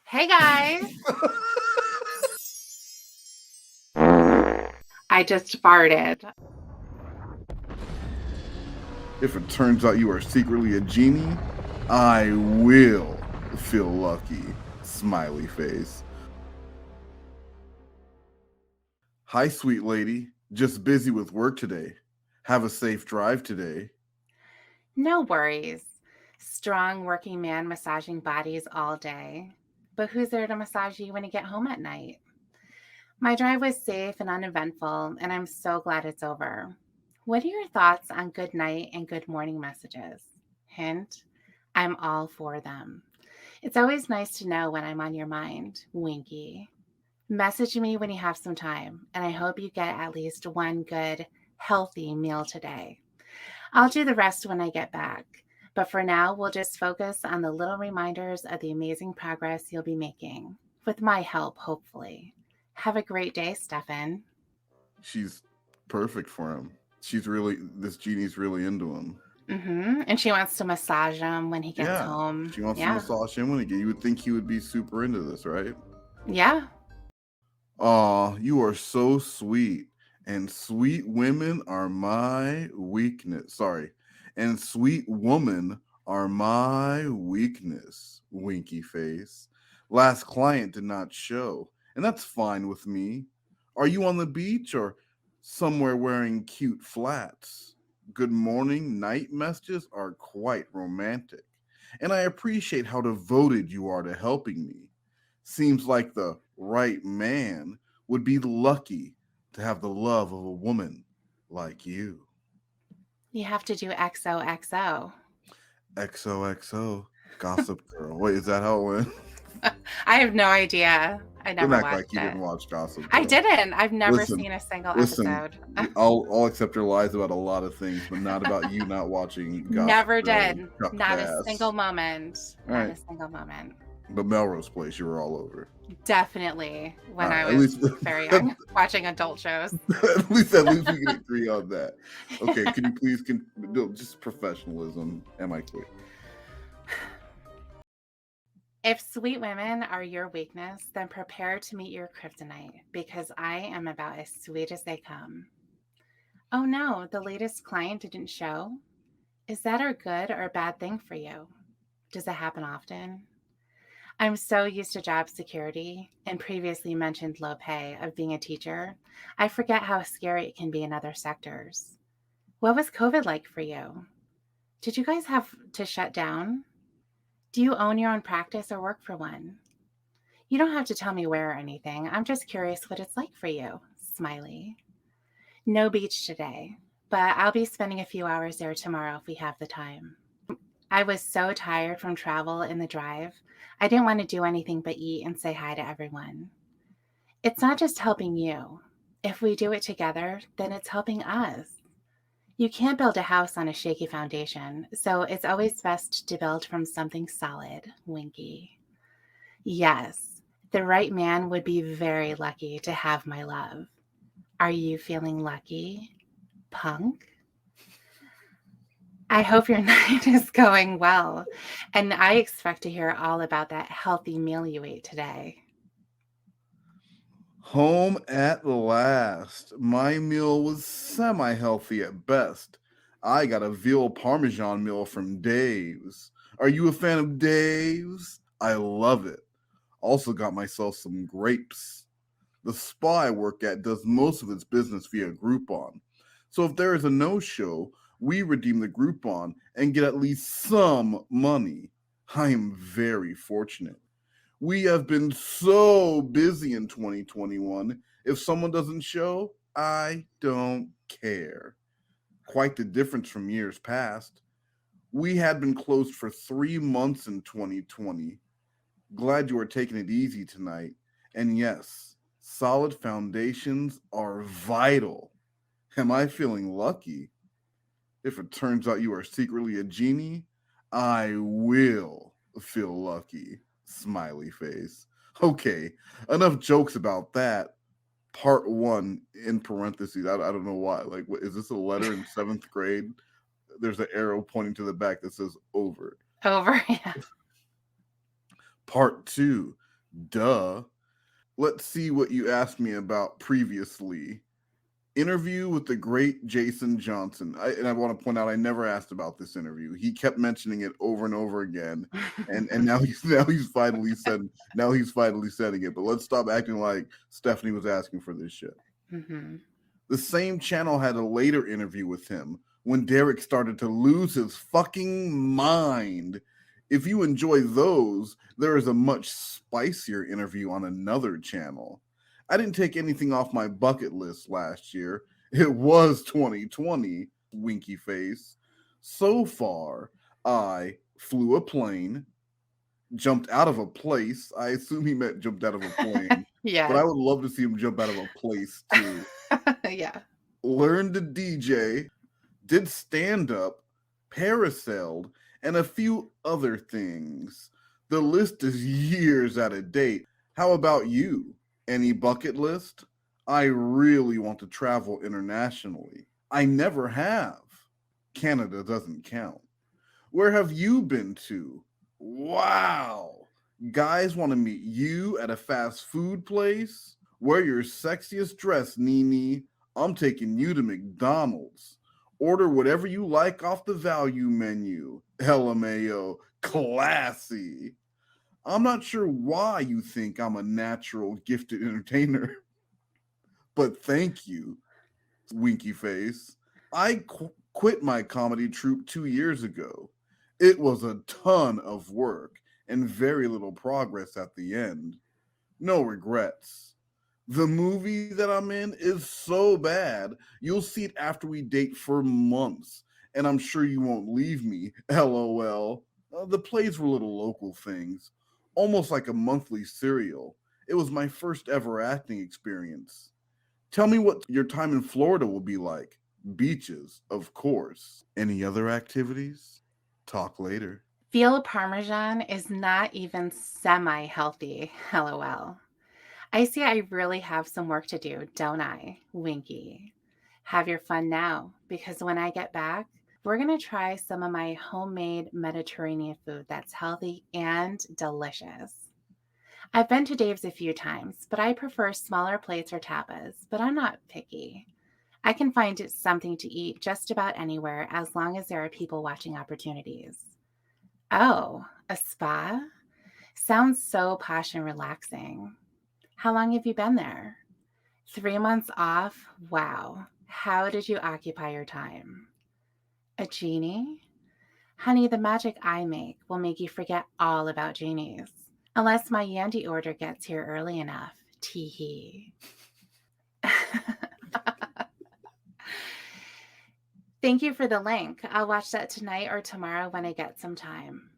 Hey guys, I just farted. If it turns out you are secretly a genie, I will feel lucky. Smiley face. Hi, sweet lady. Just busy with work today. Have a safe drive today. No worries. Strong working man massaging bodies all day. But who's there to massage you when you get home at night? My drive was safe and uneventful, and I'm so glad it's over. What are your thoughts on good night and good morning messages? Hint, I'm all for them. It's always nice to know when I'm on your mind. Winky. Message me when you have some time, and I hope you get at least one good, healthy meal today. I'll do the rest when I get back. But for now, we'll just focus on the little reminders of the amazing progress you'll be making, with my help, hopefully. Have a great day, Stephan. She's perfect for him. This genie's really into him. And she wants to massage him when he gets Yeah, home. she wants to Yeah. massage him when you would think he would be super into this, right? Yeah. Aw, you are so sweet. And sweet women are my weakness. Sorry. And sweet woman are my weakness. Winky face. Last client did not show, and that's fine with me. Are you on the beach or somewhere wearing cute flats? Good morning, night messages are quite romantic, and I appreciate how devoted you are to helping me. Seems like the right man would be lucky to have the love of a woman like you. You have to do XOXO. XOXO, Gossip Girl. Wait, is that how it went? I have no idea. I Don't never act watched like you didn't it. watch Gossip I Girl. didn't. I've never Listen, seen a single listen. episode. I'll accept your lies about a lot of things, but not about you not watching Gossip Never Girl and did. Chuck Not a single Bass. moment. All Not right, a single moment. but Melrose Place, you were all over. Definitely All when right, I at was least very young, watching adult shows. at least we can agree on that. Okay, can you please no, just professionalism? Am I clear? If sweet women are your weakness, then prepare to meet your kryptonite because I am about as sweet as they come. Oh no, the latest client didn't show. Is that a good or bad thing for you? Does it happen often? I'm so used to job security and previously mentioned low pay of being a teacher. I forget how scary it can be in other sectors. What was COVID like for you? Did you guys have to shut down? Do you own your own practice or work for one? You don't have to tell me where or anything. I'm just curious what it's like for you. Smiley. No beach today, but I'll be spending a few hours there tomorrow if we have the time. I was so tired from travel and the drive. I didn't want to do anything but eat and say hi to everyone. It's not just helping you. If we do it together, then it's helping us. You can't build a house on a shaky foundation, so it's always best to build from something solid. Winky. Yes, the right man would be very lucky to have my love. Are you feeling lucky, punk? I hope your night is going well, and I expect to hear all about that healthy meal you ate today. Home at last. My meal was semi healthy at best. I got a veal parmesan meal from Dave's. Are you a fan of Dave's? I love it. Also got myself some grapes. The spa I work at does most of its business via Groupon. So if there is a no show, we redeem the Groupon and get at least some money. I am very fortunate. We have been so busy in 2021. If someone doesn't show, I don't care. Quite the difference from years past. We had been closed for 3 months in 2020. Glad you are taking it easy tonight. And yes, solid foundations are vital. Am I feeling lucky? If it turns out you are secretly a genie, I will feel lucky. Smiley face. Okay, enough jokes about that. Part one in parentheses. I don't know why. Like, is this a letter in seventh grade? There's an arrow pointing to the back that says over. Over, yeah. Part two. Duh. Let's see what you asked me about previously. Interview with the great Jason Johnson. And I want to point out I never asked about this interview. He kept mentioning it over and over again, and now he's finally saying it. But let's stop acting like Stephanie was asking for this shit. Mm-hmm. The same channel had a later interview with him when Derek started to lose his fucking mind. If you enjoy those, there is a much spicier interview on another channel. I didn't take anything off my bucket list last year. It was 2020, winky face. So far, I flew a plane, jumped out of a place. I assume he meant jumped out of a plane, but I Yes. would love to see him jump out of a place too. Yeah. Learned to DJ, did stand up, parasailed, and a few other things. The list is years out of date. How about you? Any bucket list? I really want to travel internationally. I never have. Canada doesn't count. Where have you been to? Wow. Guys want to meet you at a fast food place? Wear your sexiest dress, Nene. I'm taking you to McDonald's. Order whatever you like off the value menu. LMAO. Classy. I'm not sure why you think I'm a natural gifted entertainer, but thank you, winky face. I quit my comedy troupe 2 years ago. It was a ton of work and very little progress at the end. No regrets. The movie that I'm in is so bad, you'll see it after we date for months, and I'm sure you won't leave me, LOL. The plays were little local things, almost like a monthly serial. It was my first ever acting experience. Tell me what your time in Florida will be like. Beaches, of course. Any other activities? Talk later. Veal Parmesan is not even semi healthy. LOL. I see I really have some work to do, don't I? Winky. Have your fun now, because when I get back, we're going to try some of my homemade Mediterranean food that's healthy and delicious. I've been to Dave's a few times, but I prefer smaller plates or tapas, but I'm not picky. I can find something to eat just about anywhere as long as there are people watching opportunities. Oh, a spa? Sounds so posh and relaxing. How long have you been there? 3 months off? Wow. How did you occupy your time? A genie? Honey, the magic I make will make you forget all about genies. Unless my Yandy order gets here early enough. Tee hee. Thank you for the link. I'll watch that tonight or tomorrow when I get some time.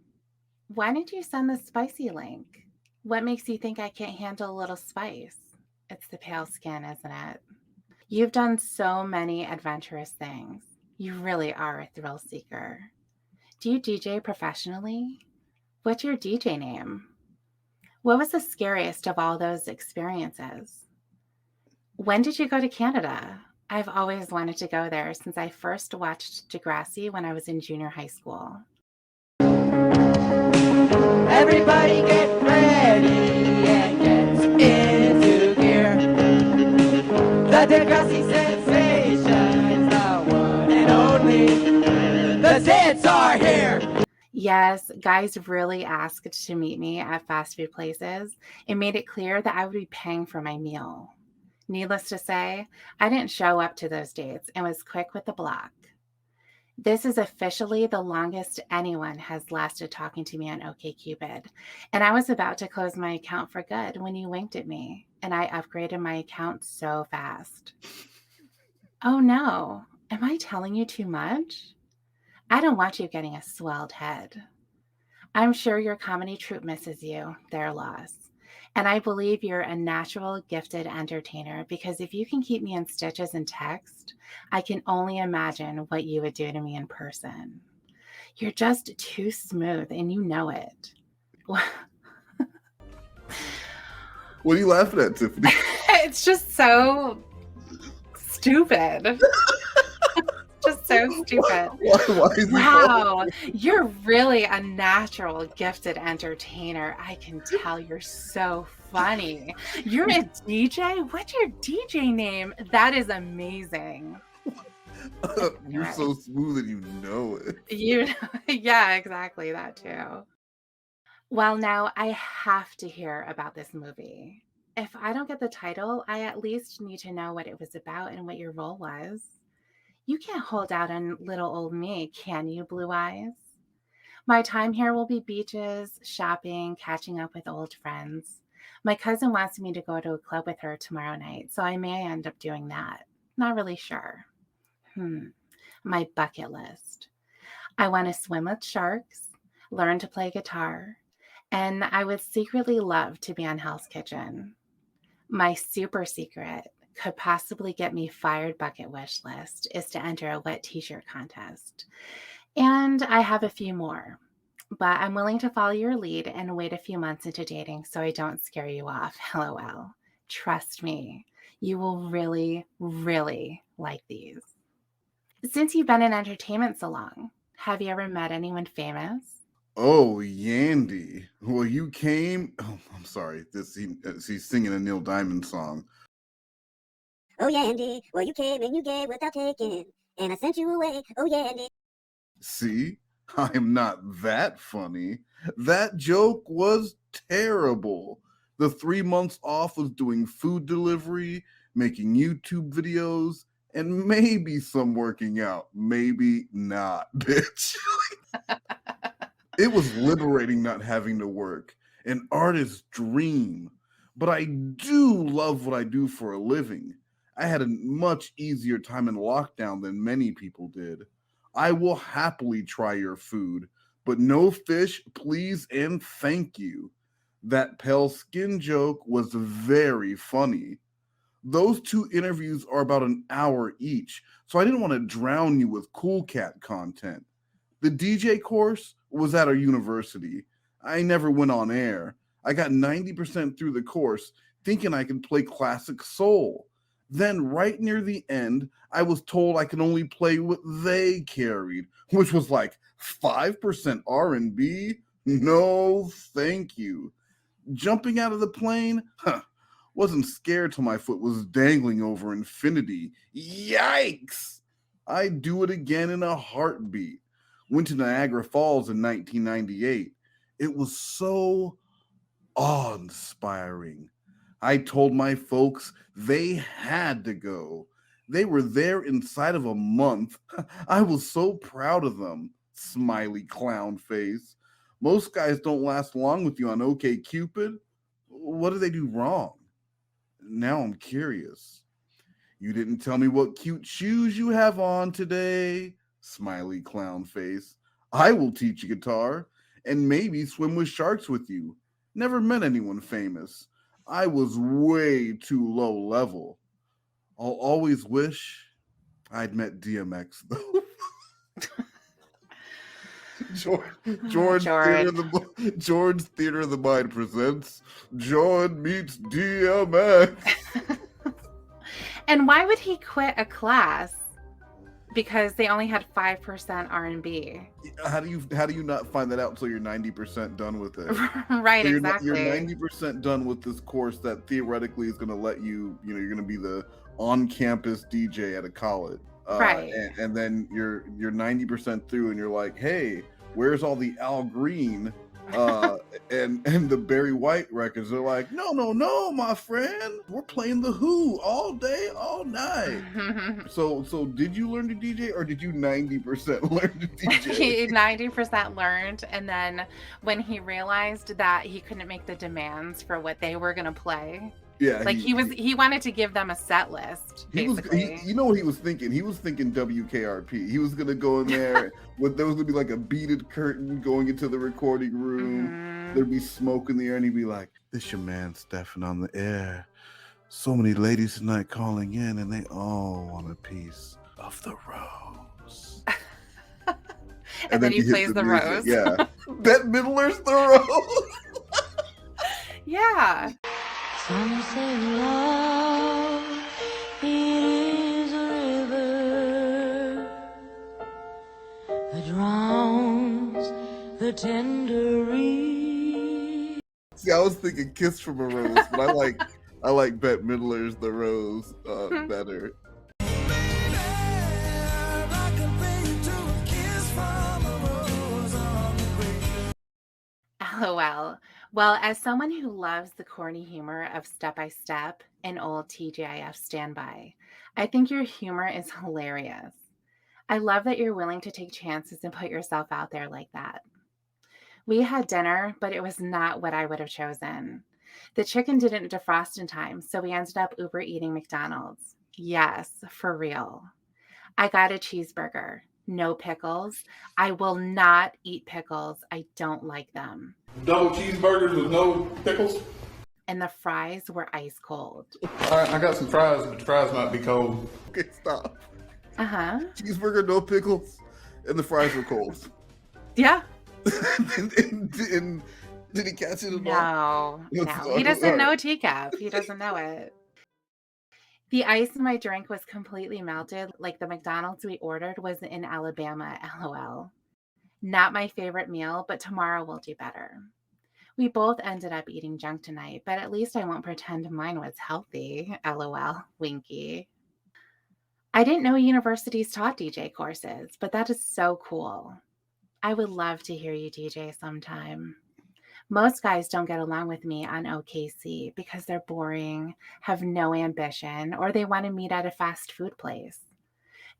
Why did you send the spicy link? What makes you think I can't handle a little spice? It's the pale skin, isn't it? You've done so many adventurous things. You really are a thrill seeker. Do you DJ professionally? What's your DJ name? What was the scariest of all those experiences? When did you go to Canada? I've always wanted to go there since I first watched Degrassi when I was in junior high school. Everybody get ready and get into gear. The Degrassi sensation is the one and only. The Zits are here. Yes, guys really asked to meet me at fast food places and made it clear that I would be paying for my meal. Needless to say, I didn't show up to those dates and was quick with the block. This is officially the longest anyone has lasted talking to me on OkCupid, and I was about to close my account for good when you winked at me, and I upgraded my account so fast. Oh no, am I telling you too much? I don't want you getting a swelled head. I'm sure your comedy troupe misses you, their loss. And I believe you're a natural, gifted entertainer because if you can keep me in stitches in text, I can only imagine what you would do to me in person. You're just too smooth and you know it. What are you laughing at, Tiffany? It's just so stupid. Just so stupid. Why is he Wow, you're really a natural gifted entertainer. I can tell you're so funny. You're a DJ? What's your DJ name? That is amazing. You're Right. so smooth and you know it. Yeah, exactly. That too. Well, now I have to hear about this movie. If I don't get the title, I at least need to know what it was about and what your role was. You can't hold out on little old me, can you, Blue Eyes? My time here will be beaches, shopping, catching up with old friends. My cousin wants me to go to a club with her tomorrow night, so I may end up doing that. Not really sure. My bucket list. I want to swim with sharks, learn to play guitar, and I would secretly love to be on Hell's Kitchen. My super secret could possibly get me fired bucket wish list is to enter a wet t-shirt contest. And I have a few more, but I'm willing to follow your lead and wait a few months into dating so I don't scare you off. LOL. Trust me, you will really, really like these. Since you've been in entertainment so long, have you ever met anyone famous? Oh, Yandy. Well, you came. Oh, I'm sorry. He's singing a Neil Diamond song. Oh yeah, Andy. Well, you came and you gave without taking, and I sent you away. Oh yeah, Andy. See, I'm not that funny. That joke was terrible. The 3 months off was doing food delivery, making YouTube videos, and maybe some working out. Maybe not, bitch. It was liberating not having to work, an artist's dream. But I do love what I do for a living. I had a much easier time in lockdown than many people did. I will happily try your food, but no fish, please and thank you. That pale skin joke was very funny. Those 2 interviews are about an hour each, so I didn't want to drown you with cool cat content. The DJ course was at our university. I never went on air. I got 90% through the course, thinking I could play classic soul. Then, right near the end, I was told I could only play what they carried, which was like 5% R&B. No, thank you. Jumping out of the plane? Wasn't scared till my foot was dangling over infinity. Yikes! I'd do it again in a heartbeat. Went to Niagara Falls in 1998. It was so awe-inspiring. I told my folks they had to go. They were there inside of a month. I was so proud of them. Smiley clown face. Most guys don't last long with you on OkCupid. What do they do wrong? Now I'm curious. You didn't tell me what cute shoes you have on today. Smiley clown face. I will teach you guitar and maybe swim with sharks with you. Never met anyone famous. I was way too low level. I'll always wish I'd met DMX though. George's Theater of the Mind presents Jorrun meets DMX. And why would he quit a class? Because they only had 5% R&B. How do you not find that out until you're 90% done with it? Right, So exactly. You're 90% done with this course that theoretically is going to let you, you're going to be the on-campus DJ at a college. Right. And then you're 90% through and you're like, hey, where's all the Al Green and the Barry White records? They're like, no, my friend, we're playing the Who all day, all night. So did you learn to DJ or did you 90% learn to DJ? He 90% learned, and then when he realized that he couldn't make the demands for what they were gonna play, yeah, like he wanted to give them a set list. Basically, you know what he was thinking? He was thinking WKRP. He was gonna go in there with there was gonna be like a beaded curtain going into the recording room. There'd be smoke in the air, and he'd be like, "This your man Stephan on the air. So many ladies tonight calling in, and they all want a piece of the rose." and then he plays the rose. Yeah, Bette Midler's the rose. Yeah. Some say love is a river tenderine. See, I was thinking Kiss from a Rose, but I like Bette Midler's The Rose better. LOL. Well, as someone who loves the corny humor of Step by Step and old TGIF Standby, I think your humor is hilarious. I love that you're willing to take chances and put yourself out there like that. We had dinner, but it was not what I would have chosen. The chicken didn't defrost in time, so we ended up Uber eating McDonald's. Yes, for real. I got a cheeseburger. No pickles. I will not eat pickles. I don't like them. Double cheeseburgers with no pickles? And the fries were ice cold. All right, I got some fries, but the fries might be cold. Okay, stop. Uh-huh. Cheeseburger, no pickles, and the fries were cold. Yeah. and did he catch it at all? No. He doesn't know teacup. He doesn't know it. The ice in my drink was completely melted, like the McDonald's we ordered was in Alabama, LOL. Not my favorite meal, but tomorrow will do better. We both ended up eating junk tonight, but at least I won't pretend mine was healthy, LOL, winky. I didn't know universities taught DJ courses, but that is so cool. I would love to hear you DJ sometime. Most guys don't get along with me on OKC because they're boring, have no ambition, or they want to meet at a fast food place.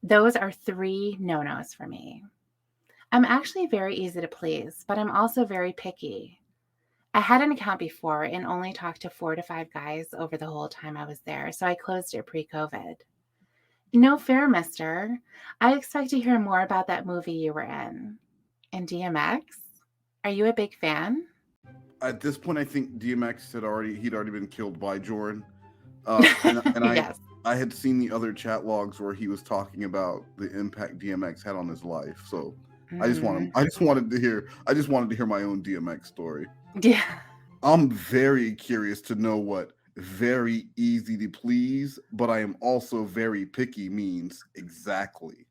Those are 3 no-nos for me. I'm actually very easy to please, but I'm also very picky. I had an account before and only talked to 4 to 5 guys over the whole time I was there, so I closed it pre-COVID. No fair, mister. I expect to hear more about that movie you were in. And DMX? Are you a big fan? At this point, I think DMX he'd already been killed by Jorrun. And Yes. I had seen the other chat logs where he was talking about the impact DMX had on his life. So I just wanted to hear my own DMX story. Yeah. I'm very curious to know what very easy to please, but I am also very picky means exactly.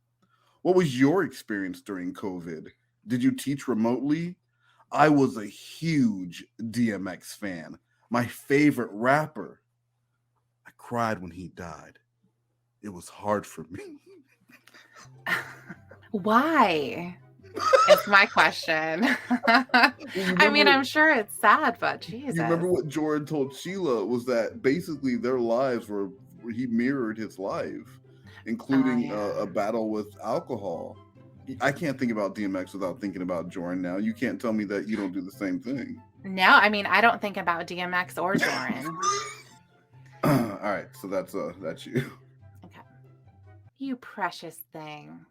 What was your experience during COVID? Did you teach remotely? I was a huge DMX fan. My favorite rapper. I cried when he died. It was hard for me. Why? Is my question. I mean, I'm sure it's sad, but Jesus. You remember what Jorrun told Sheila was that basically their lives were, he mirrored his life, including a battle with alcohol. I can't think about DMX without thinking about Jorrun now. You can't tell me that you don't do the same thing. No, I mean, I don't think about DMX or Jorrun. All right, so that's you. Okay. You precious thing.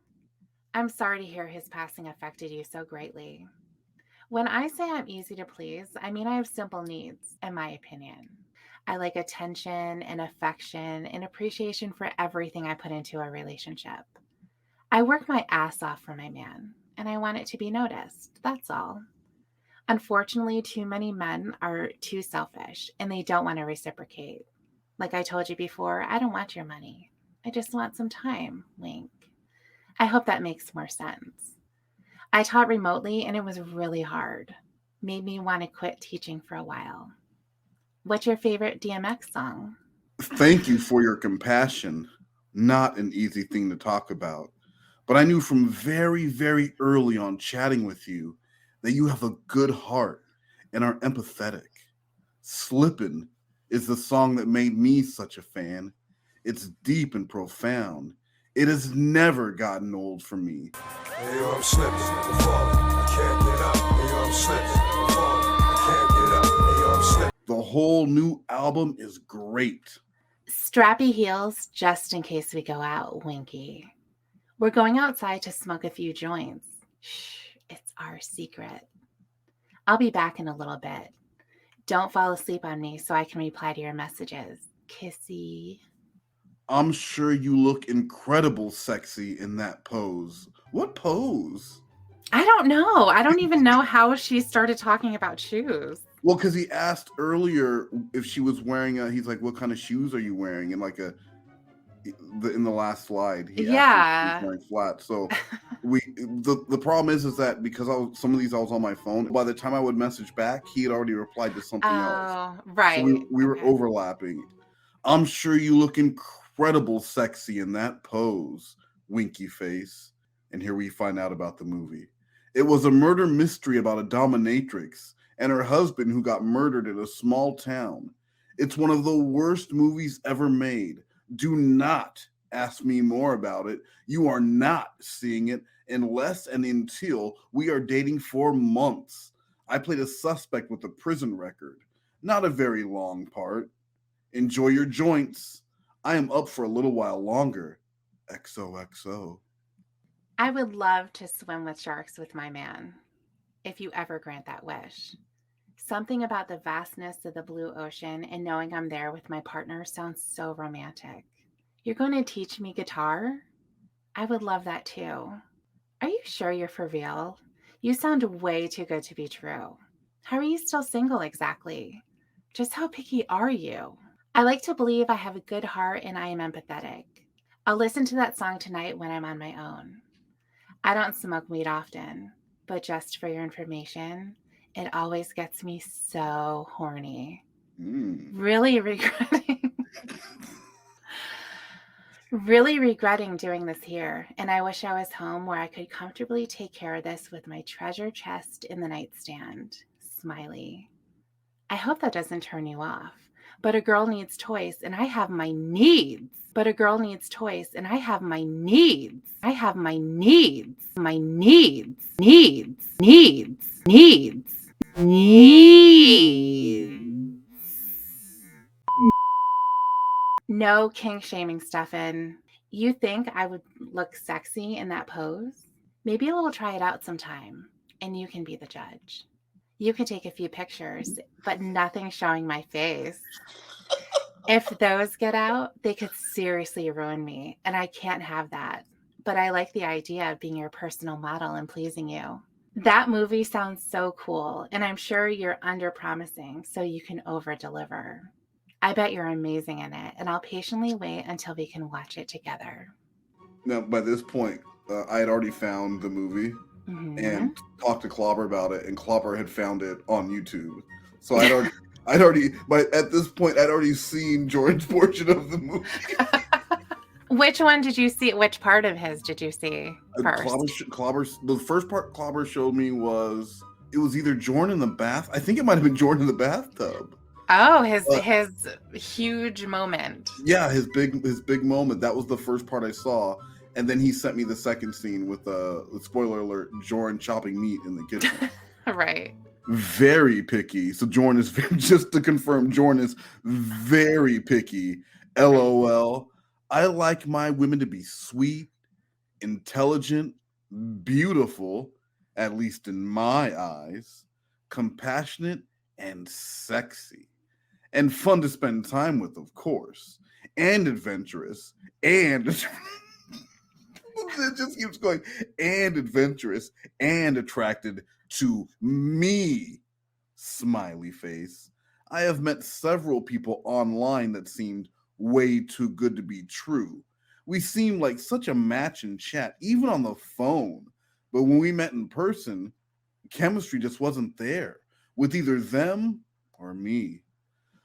I'm sorry to hear his passing affected you so greatly. When I say I'm easy to please, I mean I have simple needs, in my opinion. I like attention and affection and appreciation for everything I put into a relationship. I work my ass off for my man, and I want it to be noticed. That's all. Unfortunately, too many men are too selfish, and they don't want to reciprocate. Like I told you before, I don't want your money. I just want some time, wink. I hope that makes more sense. I taught remotely, and it was really hard. Made me want to quit teaching for a while. What's your favorite DMX song? Thank you for your compassion. Not an easy thing to talk about. But I knew from very, very early on chatting with you that you have a good heart and are empathetic. Slippin' is the song that made me such a fan. It's deep and profound. It has never gotten old for me. Hey, yo, I'm slipping, I'm falling, I can't get up. Hey, yo, I'm slipping, I'm falling, I can't get up. Hey, yo, I'm slipping. The whole new album is great. Strappy heels, just in case we go out, winky. We're going outside to smoke a few joints. Shh, it's our secret. I'll be back in a little bit. Don't fall asleep on me so I can reply to your messages. Kissy. I'm sure you look incredible sexy in that pose. What pose? I don't know. I don't even know how she started talking about shoes. Well, because he asked earlier if she was wearing he's like, what kind of shoes are you wearing? And like in the last slide, he asked me if he was Yeah. wearing flats. So the problem is that because some of these I was on my phone. By the time I would message back, he had already replied to something else. Oh, So right. we were Okay. overlapping. I'm sure you look incredible sexy in that pose, winky face. And here we find out about the movie. It was a murder mystery about a dominatrix and her husband who got murdered in a small town. It's one of the worst movies ever made. Do not ask me more about it. You are not seeing it unless and until we are dating for months. I played a suspect with a prison record. Not a very long part. Enjoy your joints. I am up for a little while longer. XOXO. I would love to swim with sharks with my man, if you ever grant that wish. Something about the vastness of the blue ocean and knowing I'm there with my partner sounds so romantic. You're going to teach me guitar? I would love that too. Are you sure you're for real? You sound way too good to be true. How are you still single exactly? Just how picky are you? I like to believe I have a good heart and I am empathetic. I'll listen to that song tonight when I'm on my own. I don't smoke weed often, but just for your information, it always gets me so horny. Really regretting doing this here, and I wish I was home where I could comfortably take care of this with my treasure chest in the nightstand. Smiley. I hope that doesn't turn you off. But a girl needs toys, and I have my needs. But a girl needs toys, and I have my needs. I have my needs. My needs. Needs. Needs. Needs. Needs. No king shaming, Stephan. You think I would look sexy in that pose? Maybe we'll try it out sometime, and you can be the judge. You can take a few pictures, but nothing showing my face. If those get out, they could seriously ruin me, and I can't have that. But I like the idea of being your personal model and pleasing you. That movie sounds so cool, and I'm sure you're under promising so you can over deliver. I bet you're amazing in it, and I'll patiently wait until we can watch it together. Now, by this point, I had already found the movie and talked to Clobber about it, and Clobber had found it on YouTube. So but at this point, I'd already seen Jorrun's portion of the movie. Which one did you see? Which part of his did you see first? The first part Clobber showed me was either Jorrun in the bath. I think it might have been Jorrun in the bathtub. Oh, his huge moment. Yeah, his big moment. That was the first part I saw, and then he sent me the second scene with spoiler alert: Jorrun chopping meat in the kitchen. Right. Very picky. So Jorrun is just to confirm, Jorrun is very picky. LOL. I like my women to be sweet, intelligent, beautiful, at least in my eyes, compassionate, and sexy. And fun to spend time with, of course, and adventurous, and it just keeps going, and adventurous, and attracted to me. Smiley face. I have met several people online that seemed way too good to be true. We seemed like such a match in chat, even on the phone. But when we met in person, chemistry just wasn't there with either them or me.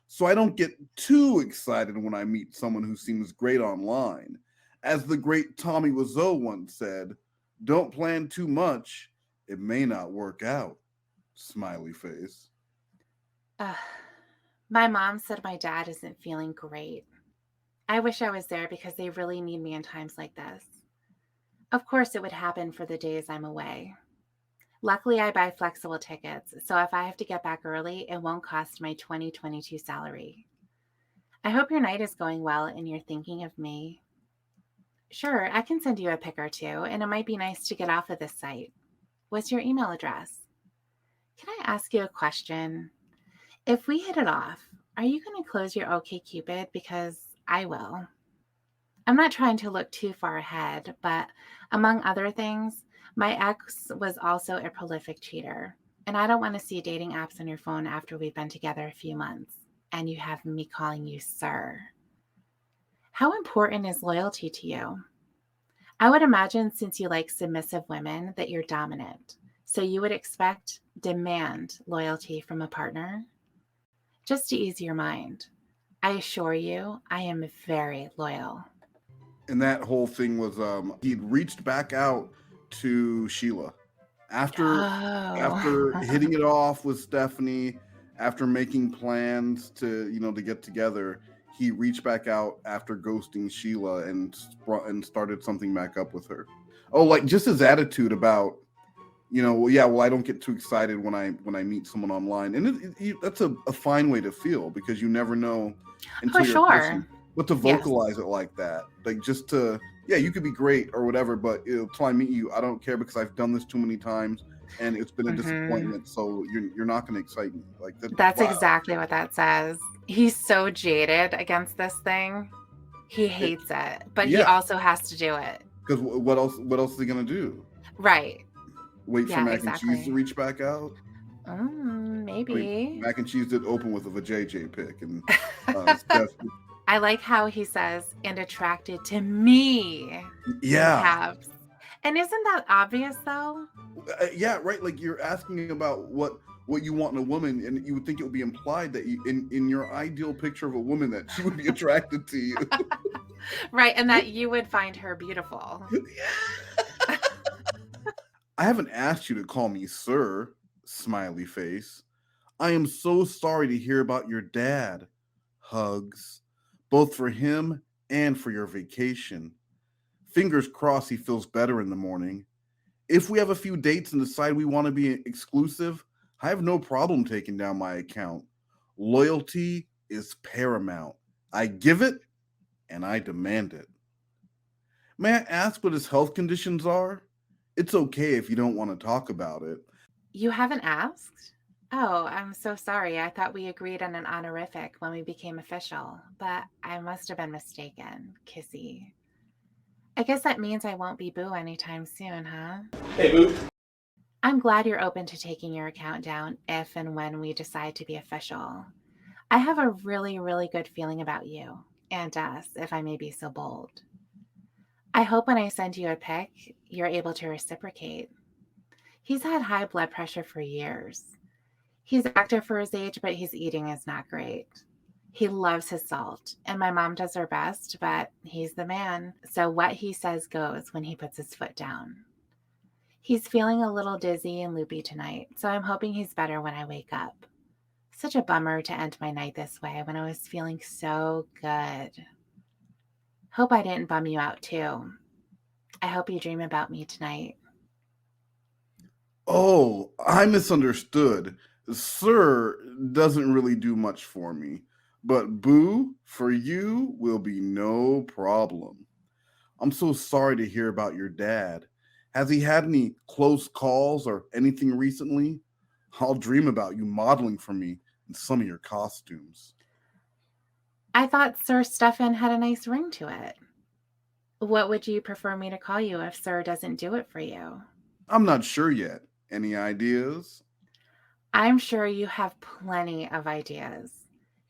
So I don't get too excited when I meet someone who seems great online. As the great Tommy Wiseau once said, don't plan too much, it may not work out. Smiley face. My mom said my dad isn't feeling great. I wish I was there because they really need me in times like this. Of course, it would happen for the days I'm away. Luckily, I buy flexible tickets, so if I have to get back early, it won't cost my 2022 salary. I hope your night is going well and you're thinking of me. Sure, I can send you a pic or two, and it might be nice to get off of this site. What's your email address? Can I ask you a question? If we hit it off, are you going to close your OkCupid? Because I will. I'm not trying to look too far ahead, but among other things, my ex was also a prolific cheater, and I don't want to see dating apps on your phone after we've been together a few months, and you have me calling you sir. How important is loyalty to you? I would imagine since you like submissive women that you're dominant. So you would demand loyalty from a partner? Just to ease your mind, I assure you, I am very loyal. And that whole thing was he'd reached back out to Sheila after Oh, hitting it off with Stephanie, after making plans to to get together. He reached back out after ghosting Sheila and started something back up with her. Oh, like just his attitude about well, yeah, well, I don't get too excited when I meet someone online, and that's a fine way to feel because you never know oh, until you're in person. sure. But to Yes. vocalize it like that, like just to yeah, you could be great or whatever, but till I meet you, I don't care because I've done this too many times and it's been a Hmm. disappointment. So you're not going to excite me like that. That's Wow. exactly what that says. He's so jaded against this thing. He It, hates it, but he yeah, also has to do it. because what else? What else is he going to do? Right. Wait for Yeah, mac and cheese to exactly. reach back out? I mean, Maybe. mac and cheese did open with a JJ pick, and Steph, I like how he says, and attracted to me in yeah, caps. And isn't that obvious though? yeah, right. Like you're asking about what you want in a woman, and you would think it would be implied that you, in your ideal picture of a woman, that she would be attracted to you. Right. And that you would find her beautiful. I haven't asked you to call me sir, smiley face. I am so sorry to hear about your dad. Hugs, both for him and for your vacation. Fingers crossed he feels better in the morning. If we have a few dates and decide we want to be exclusive, I have no problem taking down my account. Loyalty is paramount. I give it and I demand it. May I ask what his health conditions are? It's okay if you don't want to talk about it. You haven't asked? Oh, I'm so sorry. I thought we agreed on an honorific when we became official, but I must have been mistaken. Kissy. I guess that means I won't be Boo anytime soon, huh? Hey, boo. I'm glad you're open to taking your account down if and when we decide to be official. I have a really, really good feeling about you and us, if I may be so bold. I hope when I send you a pic, you're able to reciprocate. He's had high blood pressure for years. He's active for his age, but his eating is not great. He loves his salt, and my mom does her best, but he's the man. So what he says goes when he puts his foot down. He's feeling a little dizzy and loopy tonight, so I'm hoping he's better when I wake up. Such a bummer to end my night this way when I was feeling so good. Hope I didn't bum you out too. I hope you dream about me tonight. Oh, I misunderstood. Sir doesn't really do much for me, but Boo, for you will be no problem. I'm so sorry to hear about your dad. Has he had any close calls or anything recently? I'll dream about you modeling for me in some of your costumes. I thought Sir Stephan had a nice ring to it. What would you prefer me to call you if Sir doesn't do it for you? I'm not sure yet. Any ideas? I'm sure you have plenty of ideas.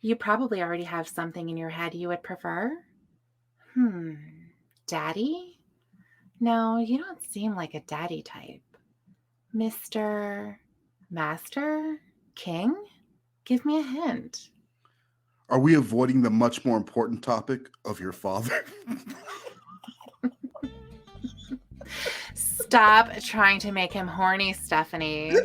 You probably already have something in your head you would prefer. Hmm, Daddy? No, you don't seem like a daddy type. Mr. Master? King? Give me a hint. Are we avoiding the much more important topic of your father? Stop trying to make him horny, Stephanie,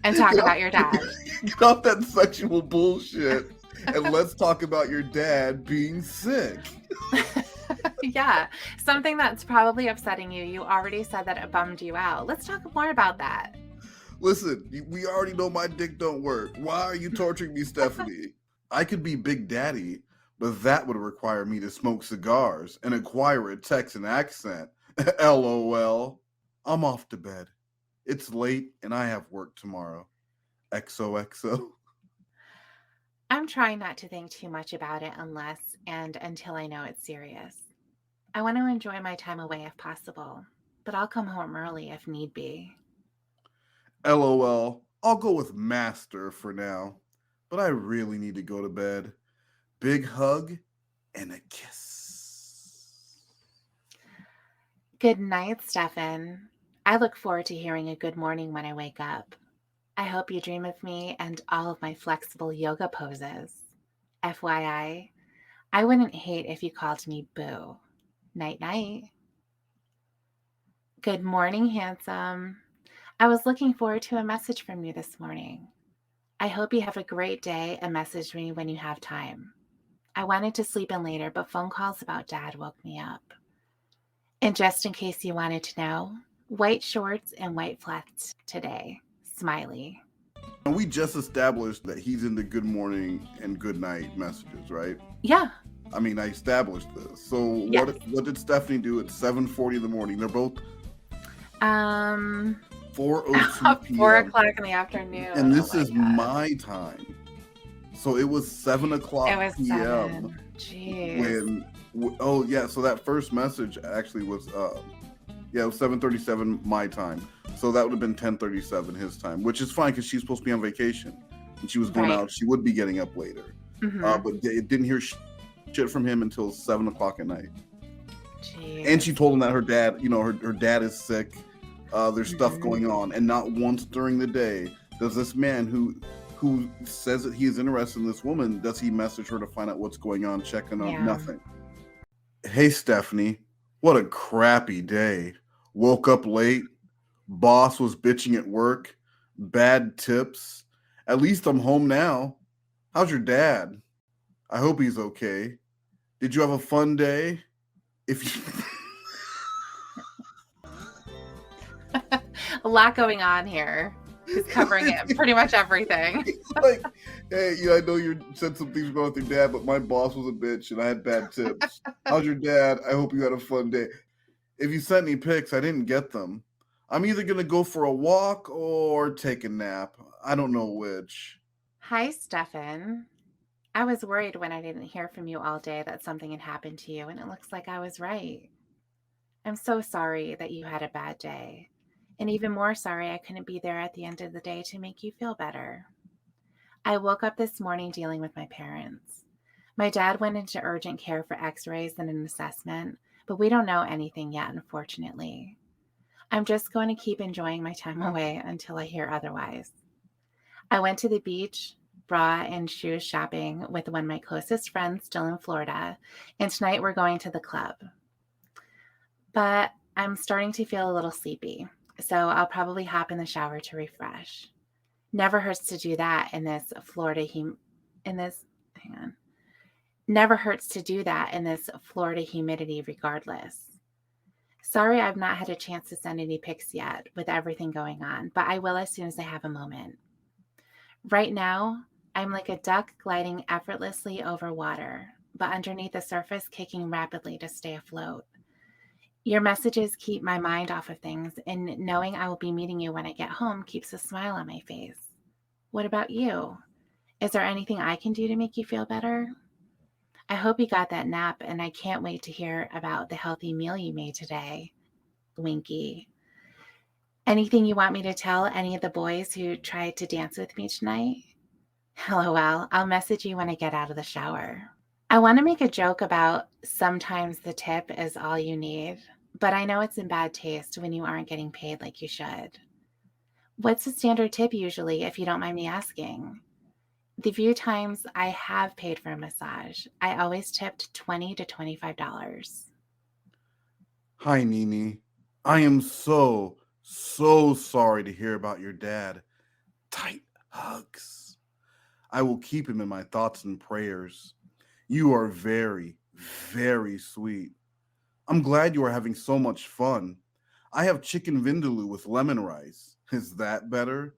and talk about your dad. Get off that sexual bullshit and let's talk about your dad being sick. Yeah, something that's probably upsetting you. You already said that it bummed you out. Let's talk more about that. Listen, we already know my dick don't work. Why are you torturing me, Stephanie? I could be Big Daddy, but that would require me to smoke cigars and acquire a Texan accent. LOL. I'm off to bed. It's late and I have work tomorrow. XOXO. I'm trying not to think too much about it unless and until I know it's serious. I want to enjoy my time away if possible, but I'll come home early if need be. LOL. I'll go with Master for now, but I really need to go to bed. Big hug and a kiss. Good night, Stephan. I look forward to hearing a good morning when I wake up. I hope you dream of me and all of my flexible yoga poses. FYI, I wouldn't hate if you called me Boo. Night night. Good morning, handsome. I was looking forward to a message from you this morning. I hope you have a great day and message me when you have time. I wanted to sleep in later, but phone calls about Dad woke me up. And just in case you wanted to know, white shorts and white flats today. Smiley. And we just established that he's into good morning and good night messages, right? Yeah. I mean, I established this. So Yes. what did Stephanie do at 7:40 in the morning? They're both 4:02 p.m. 4 o'clock in the afternoon. And this Oh my is God. my time. So it was 7 o'clock It was p.m. 7. Jeez. So that first message actually was it was 7:37 my time. So that would have been 10:37 his time, which is fine because she's supposed to be on vacation and she was going Right. out. She would be getting up later, Mhm. but it didn't hear shit from him until 7 o'clock at night. Jeez. And she told him that her dad, her dad is sick. There's stuff Mhm. going on, and not once during the day does this man who says that he is interested in this woman, does he message her to find out what's going on, checking on Yeah. nothing. Hey, Stephanie, what a crappy day. Woke up late. Boss was bitching at work. Bad tips. At least I'm home now. How's your dad? I hope he's okay. Did you have a fun day? If you A lot going on here. He's covering it, pretty much everything. like, hey, I know you said some things wrong with your dad, but my boss was a bitch and I had bad tips. How's your dad? I hope you had a fun day. If you sent any pics, I didn't get them. I'm either gonna go for a walk or take a nap. I don't know which. Hi, Stephan. I was worried when I didn't hear from you all day that something had happened to you, and it looks like I was right. I'm so sorry that you had a bad day, and even more sorry I couldn't be there at the end of the day to make you feel better. I woke up this morning dealing with my parents. My dad went into urgent care for x-rays and an assessment, but we don't know anything yet, unfortunately. I'm just going to keep enjoying my time away until I hear otherwise. I went to the beach, bra and shoes shopping with one of my closest friends still in Florida, and tonight we're going to the club. But I'm starting to feel a little sleepy, so I'll probably hop in the shower to refresh. Never hurts to do that in this Never hurts to do that in this Florida humidity regardless. Sorry I've not had a chance to send any pics yet with everything going on, but I will as soon as I have a moment. Right now, I'm like a duck gliding effortlessly over water, but underneath the surface kicking rapidly to stay afloat. Your messages keep my mind off of things, and knowing I will be meeting you when I get home keeps a smile on my face. What about you? Is there anything I can do to make you feel better? I hope you got that nap, and I can't wait to hear about the healthy meal you made today. Winky. Anything you want me to tell any of the boys who tried to dance with me tonight? LOL, I'll message you when I get out of the shower. I want to make a joke about sometimes the tip is all you need, but I know it's in bad taste when you aren't getting paid like you should. What's the standard tip usually, if you don't mind me asking? The few times I have paid for a massage, I always tipped $20 to $25. Hi, Nini. I am so sorry to hear about your dad. Tight hugs. I will keep him in my thoughts and prayers. You are very, very sweet. I'm glad you are having so much fun. I have chicken vindaloo with lemon rice. Is that better?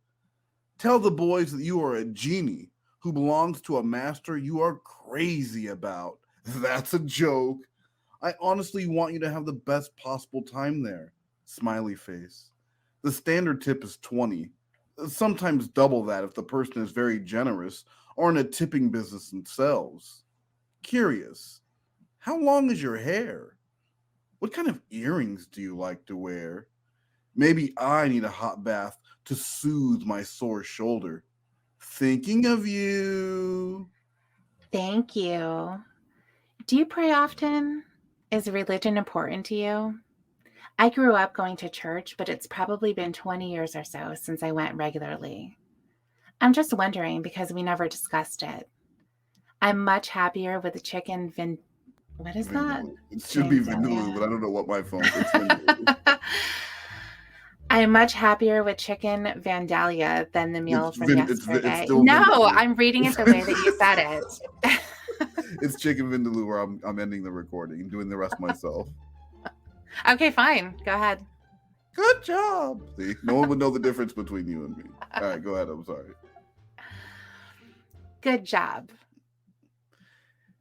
Tell the boys that you are a genie who belongs to a master you are crazy about. That's a joke. I honestly want you to have the best possible time there. Smiley face. The standard tip is 20. Sometimes double that if the person is very generous or in a tipping business themselves. Curious. How long is your hair? What kind of earrings do you like to wear? Maybe I need a hot bath to soothe my sore shoulder. Thinking of you. Thank you. Do you pray often? Is religion important to you? I grew up going to church, but it's probably been 20 years or so since I went regularly. I'm just wondering because we never discussed it. I'm much happier with the chicken what is that? Vindaloo. It should be Vindaloo, but I don't know what my phone. It's Vindaloo. I'm much happier with chicken Vandalia than the meal It's from It's yesterday. still No, Vindaloo. I'm reading it the way that you said it. It's chicken Vindaloo, where I'm ending the recording and doing the rest myself. Okay, fine. Go ahead. Good job. See, no one would know the difference between you and me. All right, go ahead. I'm sorry. Good job.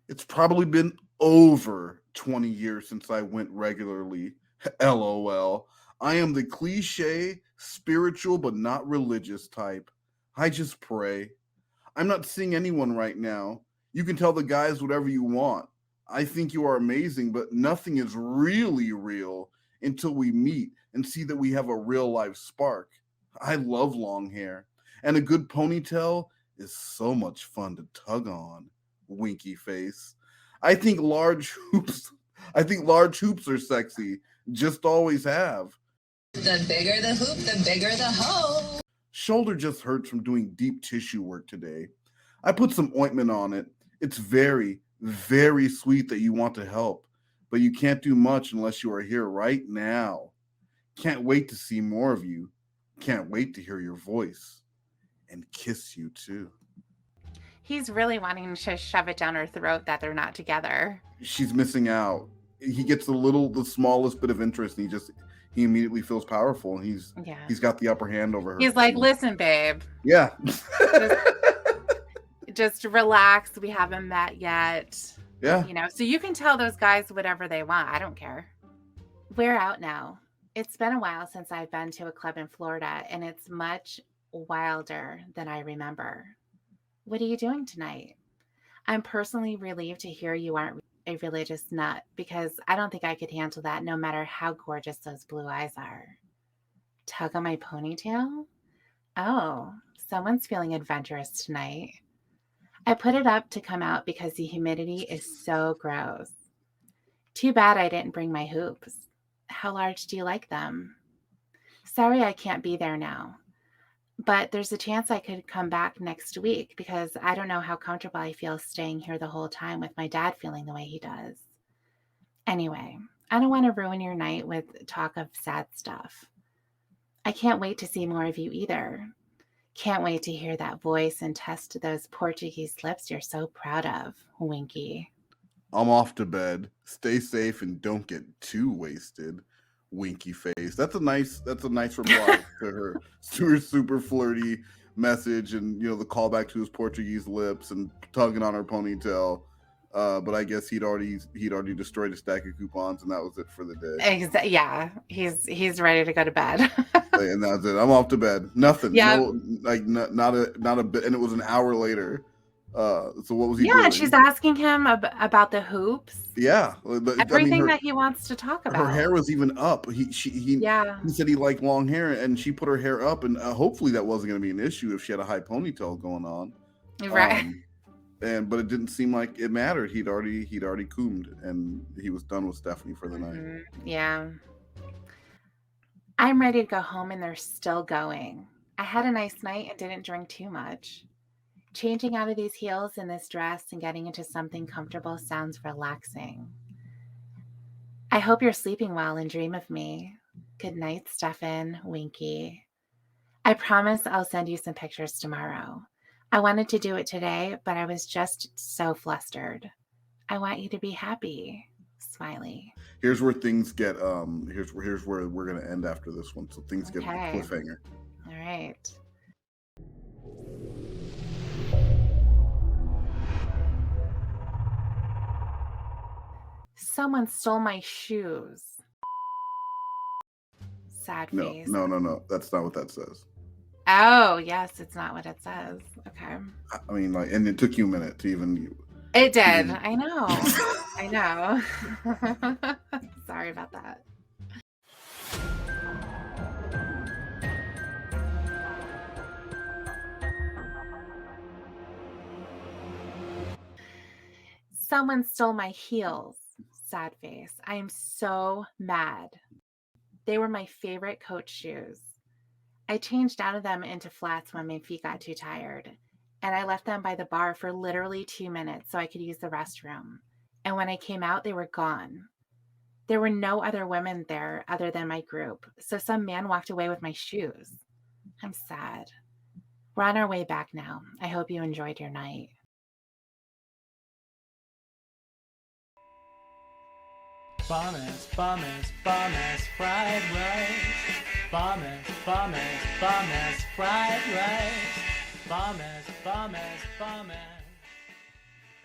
It's probably been over 20 years since I went regularly. LOL. I am the cliche, spiritual, but not religious type. I just pray. I'm not seeing anyone right now. You can tell the guys whatever you want. I think you are amazing, but nothing is really real until we meet and see that we have a real life spark. I love long hair, and a good ponytail is so much fun to tug on. Winky face. I think large hoops are sexy. Just always have. The bigger the hoop, the bigger the hoe. Shoulder just hurts from doing deep tissue work today. I put some ointment on it. It's very, very sweet that you want to help, but you can't do much unless you are here right now. Can't wait to see more of you. Can't wait to hear your voice and kiss you too. He's really wanting to shove it down her throat that they're not together. She's missing out. He gets the smallest bit of interest, and he immediately feels powerful, and he's got the upper hand over her. He's like, listen, babe. Yeah. Just relax. We haven't met yet. Yeah. So you can tell those guys whatever they want. I don't care. We're out now. It's been a while since I've been to a club in Florida, and it's much wilder than I remember. What are you doing tonight? I'm personally relieved to hear you aren't a religious nut, because I don't think I could handle that no matter how gorgeous those blue eyes are. Tug on my ponytail? Oh, someone's feeling adventurous tonight. I put it up to come out because the humidity is so gross. Too bad I didn't bring my hoops. How large do you like them? Sorry I can't be there now, but there's a chance I could come back next week because I don't know how comfortable I feel staying here the whole time with my dad feeling the way he does. Anyway, I don't want to ruin your night with talk of sad stuff. I can't wait to see more of you either. Can't wait to hear that voice and test those Portuguese lips you're so proud of, Winky. I'm off to bed. Stay safe and don't get too wasted. Winky face. That's a nice reply to her super flirty message, and the callback to his Portuguese lips and tugging on her ponytail. But I guess he'd already destroyed a stack of coupons, and that was it for the day. Yeah, he's ready to go to bed. And that's it. I'm off to bed. Nothing. Yeah. No, not a bit. And it was an hour later. So what was he doing? Yeah, she's asking him about the hoops. Yeah, but, everything that he wants to talk about. Her hair was even up. He said he liked long hair, and she put her hair up, and hopefully that wasn't going to be an issue if she had a high ponytail going on. Right. But it didn't seem like it mattered. He'd already coomed, and he was done with Stephanie for the night. Yeah. I'm ready to go home, and they're still going. I had a nice night and didn't drink too much. Changing out of these heels and this dress and getting into something comfortable sounds relaxing. I hope you're sleeping well and dream of me. Good night, Stephan, Winky. I promise I'll send you some pictures tomorrow. I wanted to do it today, but I was just so flustered. I want you to be happy. Smiley. Here's where things get here's where we're gonna end after this one. So things get a cliffhanger. All right. Someone stole my shoes. Sad face. No. That's not what that says. Oh, yes, it's not what it says. Okay. I mean, and it took you a minute to even. It did. I know. I know. Sorry about that. someone stole my heels. Sad face. I am so mad. They were my favorite Coach shoes. I changed out of them into flats when my feet got too tired, and I left them by the bar for literally 2 minutes so I could use the restroom. And when I came out, they were gone. There were no other women there other than my group, so some man walked away with my shoes. I'm sad. We're on our way back now. I hope you enjoyed your night. Bomb-ass, bomb-ass, bomb-ass fried rice. Bomb-ass, bomb-ass, bomb-ass fried rice. Bomb-ass, bomb-ass, bomb-ass.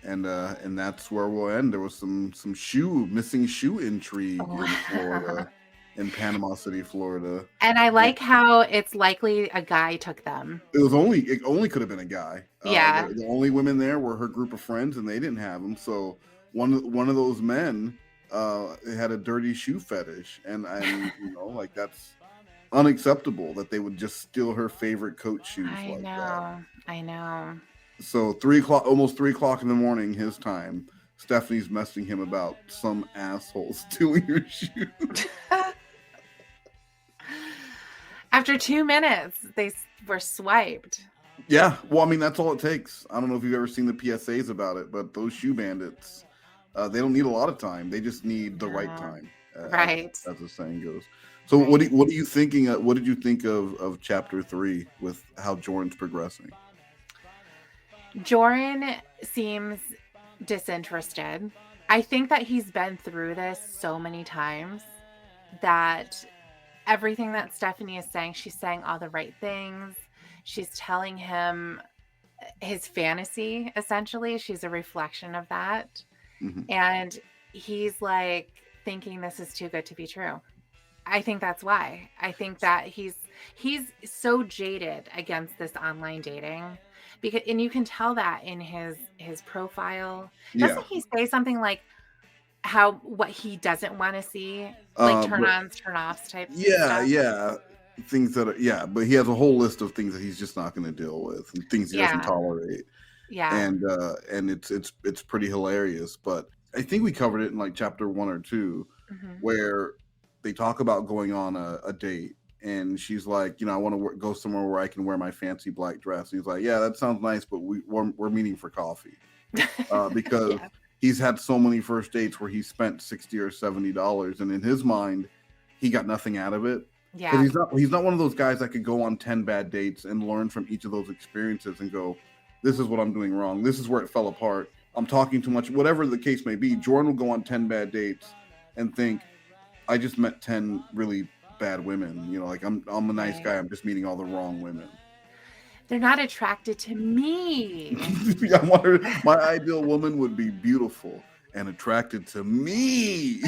And that's where we'll end. There was some missing shoe intrigue in Florida, in Panama City, Florida. And I like how it's likely a guy took them. It only could have been a guy. Yeah. The only women there were her group of friends, and they didn't have them. So one of those men had a dirty shoe fetish, and like that's unacceptable that they would just steal her favorite Coach shoes like that. I know. So almost 3 o'clock in the morning, his time, Stephanie's messaging him about some asshole stealing your shoes. After 2 minutes, they were swiped. Yeah, well, I mean, that's all it takes. I don't know if you've ever seen the PSAs about it, but those shoe bandits, they don't need a lot of time. They just need the right time, right? As the saying goes. So, what are you thinking? What did you think of chapter 3 with how Jorrun's progressing? Jorrun seems disinterested. I think that he's been through this so many times that everything that Stephanie is saying, she's saying all the right things. She's telling him his fantasy, essentially. She's a reflection of that. Mm-hmm. And he's like thinking this is too good to be true. I think that's why. I think that he's so jaded against this online dating. And you can tell that in his profile. Doesn't he say something like what he doesn't want to see, like turn-ons, turn-offs type stuff? Yeah, things that but he has a whole list of things that he's just not going to deal with, and things he doesn't tolerate. Yeah, and it's pretty hilarious. But I think we covered it in like chapter 1 or 2, where they talk about going on a date. And she's like, I want to go somewhere where I can wear my fancy black dress. And he's like, yeah, that sounds nice, but we're meeting for coffee. Because he's had so many first dates where he spent $60 or $70, and in his mind, he got nothing out of it. Yeah. He's not one of those guys that could go on 10 bad dates and learn from each of those experiences and go, this is what I'm doing wrong. This is where it fell apart. I'm talking too much. Whatever the case may be, Jorrun will go on 10 bad dates and think, I just met 10 really bad women, like I'm a nice guy, I'm just meeting all the wrong women. They're not attracted to me. My ideal woman would be beautiful and attracted to me.